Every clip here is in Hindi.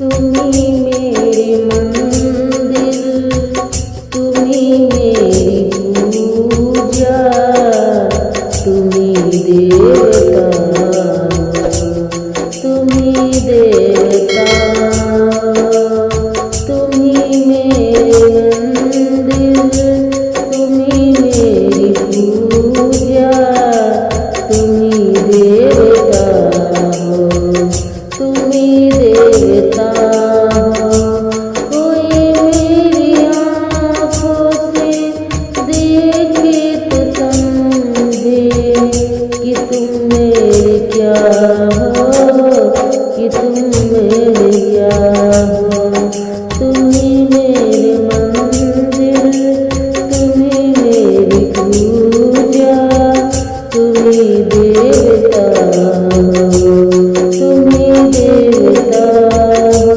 तुम्ही मेरे मंदिर, तुम्ही मेरी पूजा, तुम्ही देवता, तुम्ही देवता, तुम्ही मेरे मंदिर, तुम्ही मेरी पूजा, तुम्ही देवता हो, तुम्ही देवता हो। कोई मेरी आँखों से देखे तो समझे कि तुम मेरे क्या हो, कि तुम मेरे क्या हो। तुम्ही मेरे मंदिर, तुम्ही मेरी पूजा, तुम्ही देवता हो, तुम्ही देवता हो।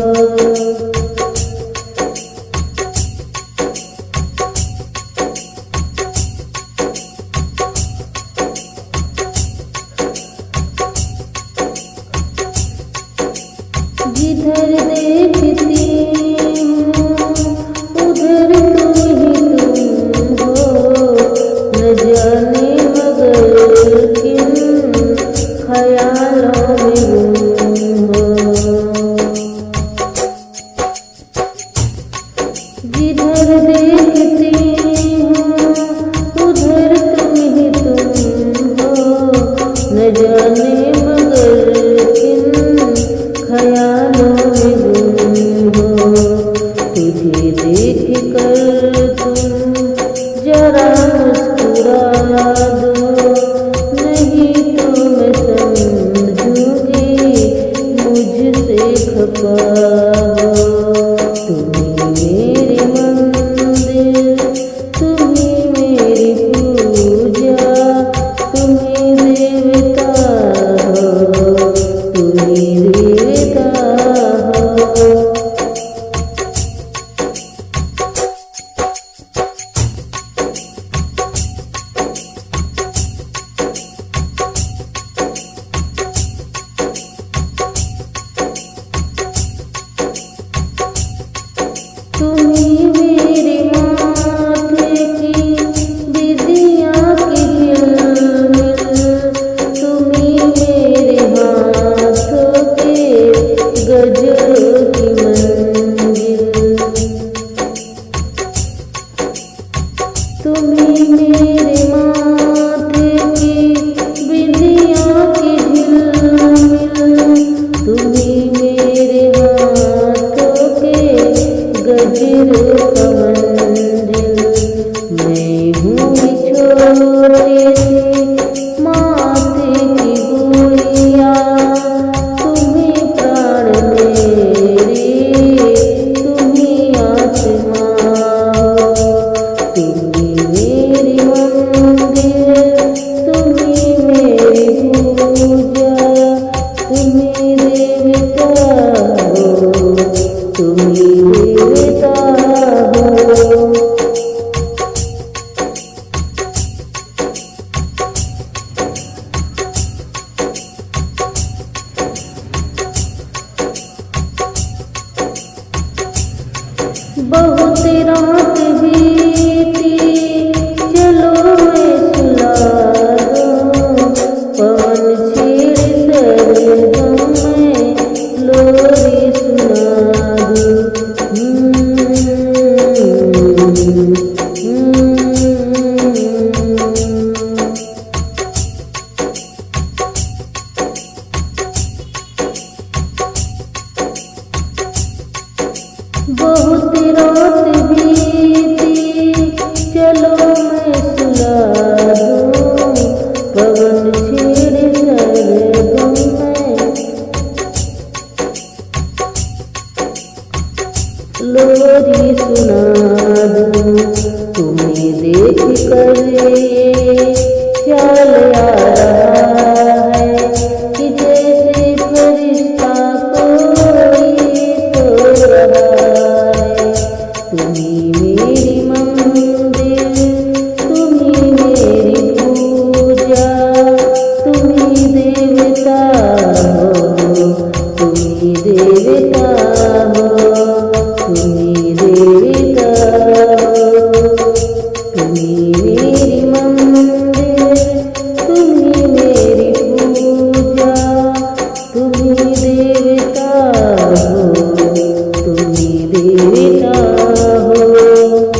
जिधर देखती हूँ उधर तुम ही तुम हो, न जाने मगर किन ख्यालों में गुम हो। जिधर देखती हूँ उधर तुम ही तुम हो, न जाने मगर किन ख्यालों में हो, तुम्ही देता हो, तुम्ही मेरी मंदिर, तुम्ही मेरी पूजा, तुम्ही